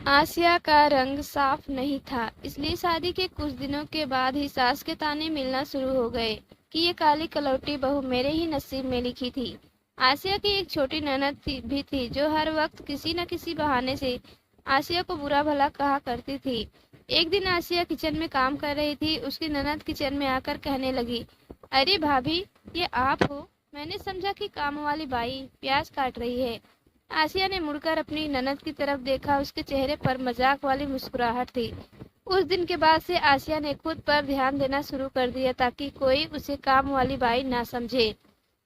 آسیہ کا رنگ صاف نہیں تھا، اس لیے شادی کے کچھ دنوں کے بعد ہی ساس کے طعنے ملنا شروع ہو گئے کہ یہ کالی کلوٹی بہو میرے ہی نصیب میں لکھی تھی۔ آسیہ کی ایک چھوٹی نند بھی تھی جو ہر وقت کسی نہ کسی بہانے سے آسیہ کو برا بھلا کہا کرتی تھی۔ ایک دن آسیہ کچن میں کام کر رہی تھی، اس کی نند کچن میں آ کر کہنے لگی، ارے بھابھی، یہ آپ ہو؟ میں نے سمجھا کہ کام والی بائی پیاز کاٹ رہی ہے۔ آسیہ نے مڑ کر اپنی نند کی طرف دیکھا، اس کے چہرے پر مذاق والی مسکراہٹ تھی۔ اس دن کے بعد سے آسیہ نے خود پر دھیان دینا شروع کر دیا تاکہ کوئی اسے کام والی بائی نہ سمجھے،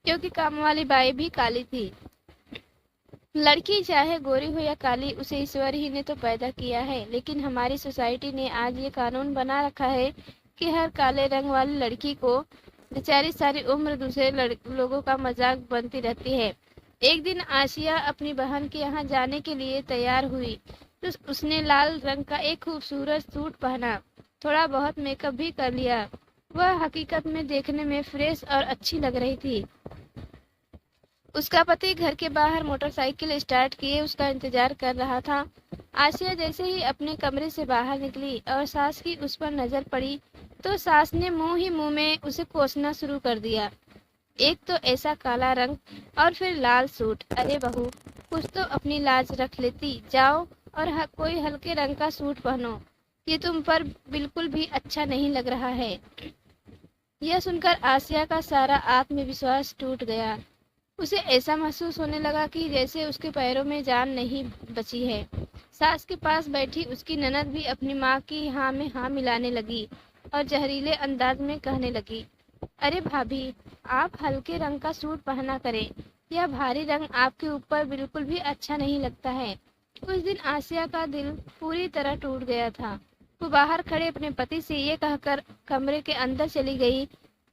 کیونکہ کام والی بائی بھی کالی تھی۔ لڑکی چاہے گوری ہو یا کالی، اسے ایشور ہی نے تو پیدا کیا ہے، لیکن ہماری سوسائٹی نے آج یہ قانون بنا رکھا ہے کہ ہر کالے رنگ والی لڑکی کو بیچاری ساری عمر دوسرے لوگوں کا مذاق بنتی رہتی ہے۔ ایک دن آسیہ اپنی بہن کے یہاں جانے کے لیے تیار ہوئی تو اس نے لال رنگ کا ایک خوبصورت سوٹ پہنا، تھوڑا بہت میک اپ بھی کر لیا۔ وہ حقیقت میں دیکھنے میں فریش اور اچھی لگ رہی تھی۔ اس کا پتی گھر کے باہر موٹر سائیکل اسٹارٹ کیے اس کا انتظار کر رہا تھا۔ آسیہ جیسے ہی اپنے کمرے سے باہر نکلی اور ساس کی اس پر نظر پڑی تو ساس نے منہ میں اسے کوسنا شروع کر دیا۔ ایک تو ایسا کالا رنگ اور پھر لال سوٹ، ارے بہو، کچھ تو اپنی لاج رکھ لیتی، جاؤ اور کوئی ہلکے رنگ کا سوٹ پہنو، یہ تم پر بالکل بھی اچھا نہیں لگ رہا ہے۔ یہ سن کر آسیہ کا سارا آتم وشواس ٹوٹ گیا۔ اسے ایسا محسوس ہونے لگا کہ جیسے اس کے پیروں میں جان نہیں بچی ہے۔ ساس کے پاس بیٹھی اس کی نند بھی اپنی ماں کی ہاں میں ہاں ملانے لگی اور زہریلے انداز میں کہنے لگی، ارے بھابھی، آپ ہلکے رنگ کا سوٹ پہنا کریں، یہ بھاری رنگ آپ کے اوپر بالکل بھی اچھا نہیں لگتا ہے۔ اس دن آسیہ کا دل پوری طرح ٹوٹ گیا تھا۔ وہ باہر کھڑے اپنے پتی سے یہ کہہ کر کمرے کے اندر چلی گئی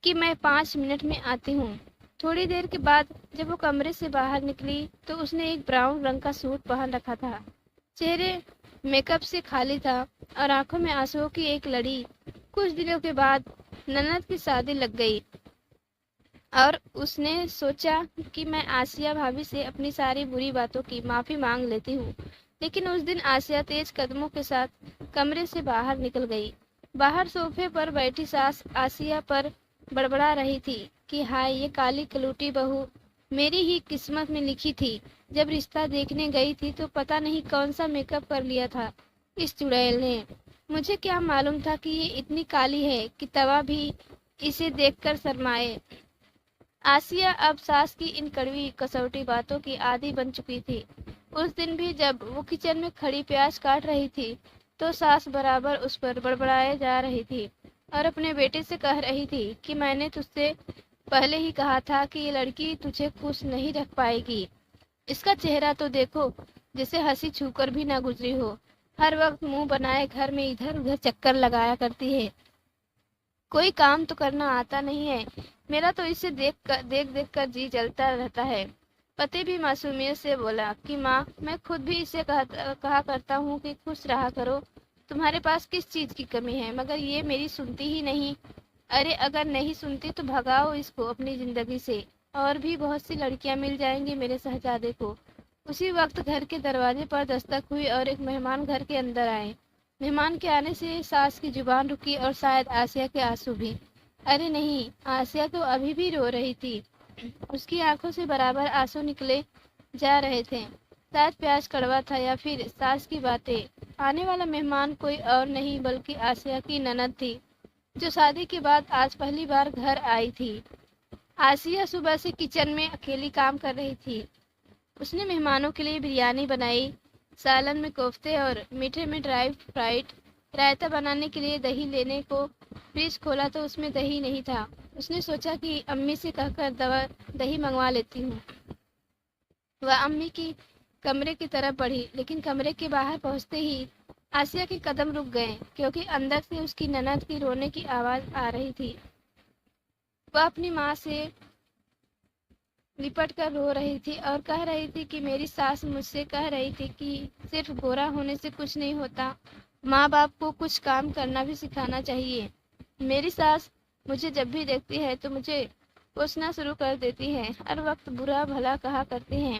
کہ میں 5 منٹ میں آتی ہوں۔ تھوڑی دیر کے بعد جب وہ کمرے سے باہر نکلی تو اس نے ایک براؤن رنگ کا سوٹ پہن رکھا تھا، چہرے میک اپ سے خالی تھا اور آنکھوں میں آنسوؤں کی ایک لڑی۔ کچھ دنوں کے بعد نند کی شادی لگ گئی اور اس نے سوچا کہ میں آسیہ بھابھی سے اپنی ساری بری باتوں کی معافی مانگ لیتی ہوں، لیکن اس دن آسیہ تیز قدموں کے ساتھ کمرے سے باہر نکل گئی۔ باہر صوفے پر بیٹھی ساس آسیہ پر بڑبڑا رہی تھی کہ ہائے، یہ کالی کلوٹی بہو میری ہی قسمت میں لکھی تھی۔ جب رشتہ دیکھنے گئی تھی تو پتہ نہیں کون سا میک اپ کر لیا تھا اس چڑیل نے، مجھے کیا معلوم تھا کہ یہ اتنی کالی ہے کہ توا بھی اسے دیکھ کر شرمائے۔ آسیہ اب ساس کی ان کڑوی کسوٹی باتوں کی عادی بن چکی تھی۔ اس دن بھی جب وہ کچن میں کھڑی پیاز کاٹ رہی تھی تو ساس برابر اس پر بڑبڑائے جا رہی تھی اور اپنے بیٹے سے کہہ رہی تھی کہ میں نے تجھ سے پہلے ہی کہا تھا کہ یہ لڑکی تجھے خوش نہیں رکھ پائے گی، اس کا چہرہ تو دیکھو، جسے ہنسی چھو کر بھی نہ گزری ہو، ہر وقت منہ بنائے گھر میں ادھر ادھر چکر لگایا کرتی ہے، کوئی کام تو کرنا آتا نہیں ہے، میرا تو اسے دیکھ دیکھ کر جی جلتا رہتا ہے۔ پتی بھی معصومیت سے بولا کہ ماں، میں خود بھی اسے کہا کرتا ہوں کہ خوش رہا کرو، تمہارے پاس کس چیز کی کمی ہے، مگر یہ میری سنتی ہی نہیں۔ ارے اگر نہیں سنتی تو بھگاؤ اس کو اپنی زندگی سے، اور بھی بہت سی لڑکیاں مل جائیں گی میرے شہزادے کو۔ اسی وقت گھر کے دروازے پر دستک ہوئی اور ایک مہمان گھر کے اندر آئے۔ مہمان کے آنے سے ساس کی زبان رکی اور شاید آسیہ کے آنسو بھی۔ ارے نہیں، آسیہ تو ابھی بھی رو رہی تھی، اس کی آنکھوں سے برابر آنسو نکلے جا رہے تھے، شاید پیاز کڑوا تھا یا پھر ساس کی باتیں۔ آنے والا مہمان کوئی اور نہیں بلکہ آسیہ کی نند تھی، جو شادی کے بعد آج پہلی بار گھر آئی تھی۔ آسیہ صبح سے کچن میں اکیلی کام کر رہی تھی۔ اس نے مہمانوں کے لیے بریانی بنائی، سالن میں کوفتے اور میٹھے میں ڈرائی فروٹ، رائتا بنانے کے لیے دہی لینے کو فریج کھولا تو اس میں دہی نہیں تھا۔ اس نے سوچا کہ امی سے کہہ کر دہی منگوا لیتی ہوں۔ وہ امی کی کمرے کی طرف بڑھی، لیکن کمرے کے باہر پہنچتے ہی آسیہ کے قدم رک گئے، کیونکہ اندر سے اس کی نند کی رونے کی آواز آ رہی تھی۔ وہ اپنی ماں سے لپٹ کر رو رہی تھی اور کہہ رہی تھی کہ میری ساس مجھ سے کہہ رہی تھی کہ صرف گورا ہونے سے کچھ نہیں ہوتا، ماں باپ کو کچھ کام کرنا بھی سکھانا چاہیے۔ میری ساس مجھے جب بھی دیکھتی ہے تو مجھے کوسنا شروع کر دیتی ہے، ہر وقت برا بھلا کہا کرتی ہیں،